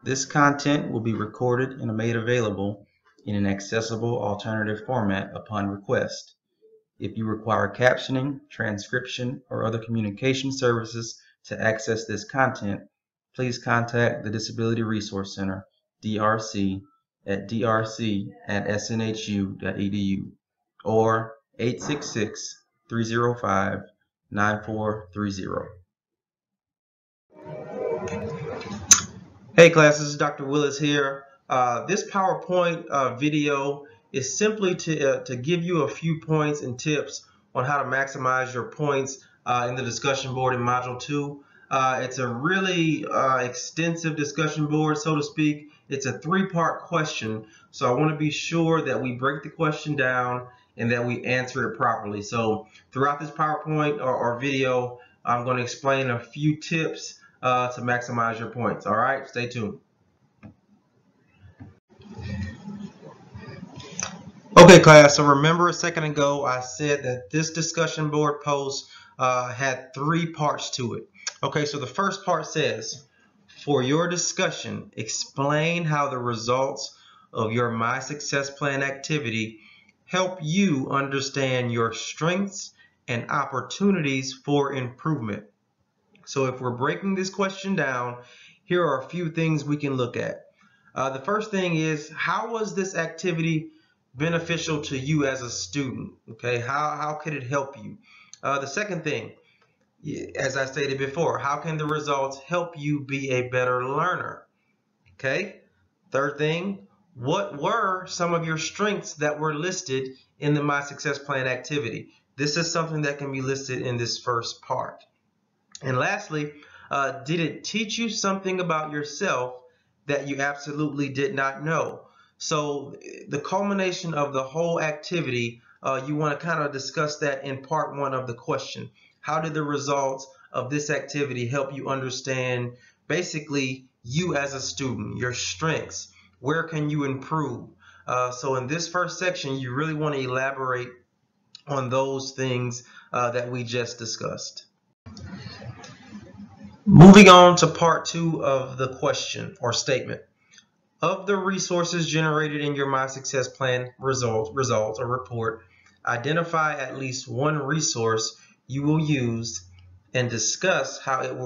This content will be recorded and made available in an accessible alternative format upon request. If you require captioning, transcription, or other communication services to access this content, please contact the Disability Resource Center, DRC, at drc@snhu.edu or 866-305-9430. Hey class, this is Dr. Willis here. This PowerPoint video is simply to give you a few points and tips on how to maximize your points in the discussion board in Module 2. It's a really extensive discussion board, so to speak. It's a three-part question, so I want to be sure that we break the question down and that we answer it properly. So throughout this PowerPoint or video, I'm going to explain a few tips to maximize your points. All right, stay tuned. Okay, class, so remember a second ago I said that this discussion board post had three parts to it. Okay, so the first part says, for your discussion, explain how the results of your My Success Plan activity help you understand your strengths and opportunities for improvement. So if we're breaking this question down, here are a few things we can look at. The first thing is, how was this activity beneficial to you as a student? Okay, how could it help you? The second thing, as I stated before, how can the results help you be a better learner? Okay, third thing, what were some of your strengths that were listed in the My Success Plan activity? This is something that can be listed in this first part. And lastly, did it teach you something about yourself that you absolutely did not know? So the culmination of the whole activity, you want to kind of discuss that in part one of the question. How did the results of this activity help you understand basically you as a student, your strengths? Where can you improve? So in this first section, you really want to elaborate on those things that we just discussed. Moving on to part two of the question or statement. Of the resources generated in your My Success Plan results or report, identify at least one resource you will use and discuss how it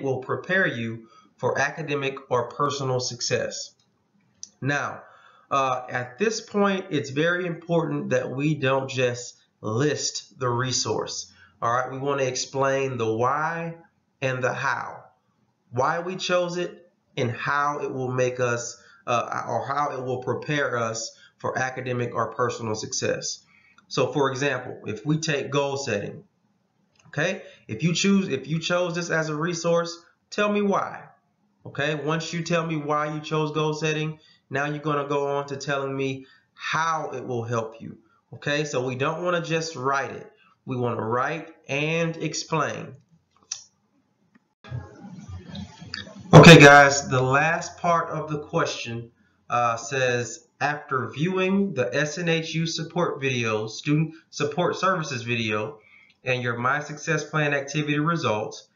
will prepare you for academic or personal success. Now, at this point, it's very important that we don't just list the resource. All right, we want to explain the why and the how. Why we chose it and how it will make us or how it will prepare us for academic or personal success. So for example, if we take goal setting, okay, if you chose this as a resource, tell me why. Okay, once you tell me why you chose goal setting, now you're going to go on to telling me how it will help you. Okay, so we don't want to just write it. We want to write and explain. Okay guys, the last part of the question says, after viewing the SNHU support video, student support services video, and your My Success Plan activity results,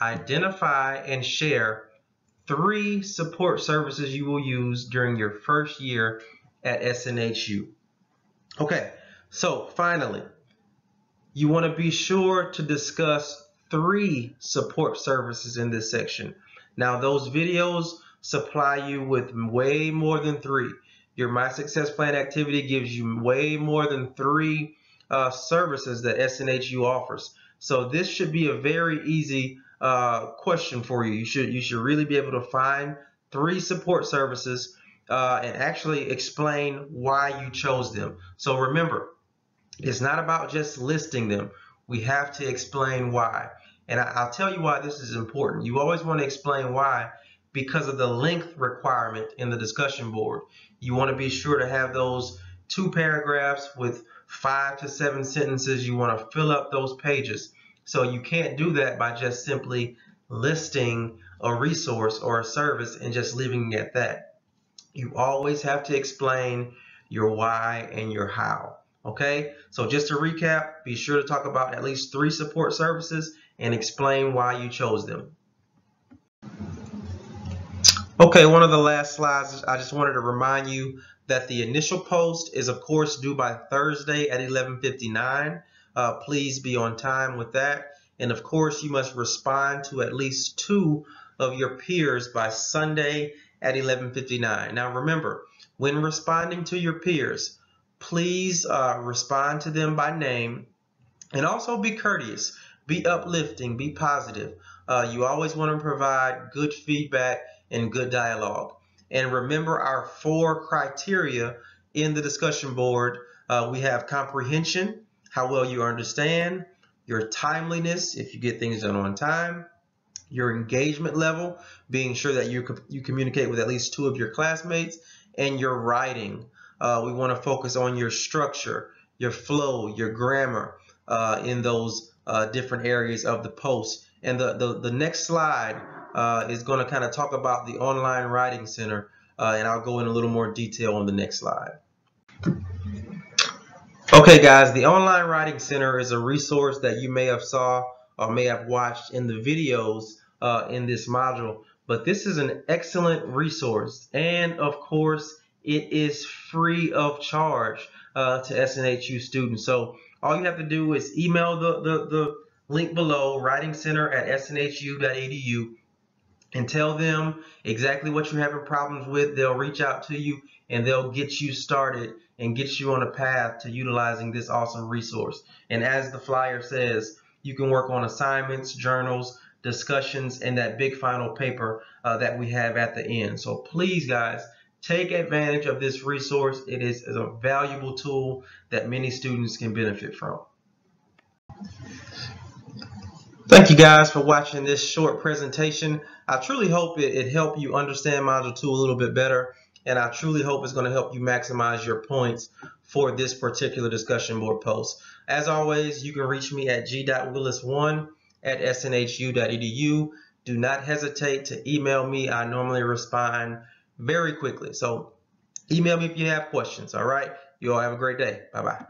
identify and share 3 support services you will use during your first year at SNHU. Okay, so finally, you want to be sure to discuss 3 support services in this section. Now, those videos supply you with way more than 3. Your My Success Plan activity gives you way more than 3 services that SNHU offers. So this should be a very easy question for you. You should really be able to find 3 support services and actually explain why you chose them. So remember, it's not about just listing them. We have to explain why. And I'll tell you why this is important. You always want to explain why, because of the length requirement in the discussion board. You want to be sure to have those 2 paragraphs with 5 to 7 sentences. You want to fill up those pages. So you can't do that by just simply listing a resource or a service and just leaving it at that. You always have to explain your why and your how. Okay, so just to recap, be sure to talk about at least 3 support services and explain why you chose them. Okay, one of the last slides, I just wanted to remind you that the initial post is, of course, due by Thursday at 11:59. Please be on time with that. And of course, you must respond to at least 2 of your peers by Sunday at 11:59. Now, remember, when responding to your peers, please respond to them by name. And also be courteous, be uplifting, be positive. You always want to provide good feedback and good dialogue. And remember our 4 criteria in the discussion board. We have comprehension, how well you understand, your timeliness, if you get things done on time, your engagement level, being sure that you communicate with at least 2 of your classmates, and your writing. We want to focus on your structure, your flow, your grammar in those different areas of the post. And the next slide is going to kind of talk about the Online Writing Center, and I'll go in a little more detail on the next slide. Okay, guys, the Online Writing Center is a resource that you may have saw or may have watched in the videos in this module, but this is an excellent resource, and of course it is free of charge to SNHU students. So all you have to do is email the link below, writingcenter@snhu.edu, and tell them exactly what you're having problems with. They'll reach out to you and they'll get you started and get you on a path to utilizing this awesome resource. And as the flyer says, you can work on assignments, journals, discussions, and that big final paper that we have at the end. So please, guys, take advantage of this resource. It is a valuable tool that many students can benefit from. Thank you guys for watching this short presentation. I truly hope it helped you understand Module 2 a little bit better, and I truly hope it's going to help you maximize your points for this particular discussion board post. As always, you can reach me at g.willis1@snhu.edu. Do not hesitate to email me. I normally respond very quickly. So email me if you have questions. All right. You all have a great day. Bye-bye.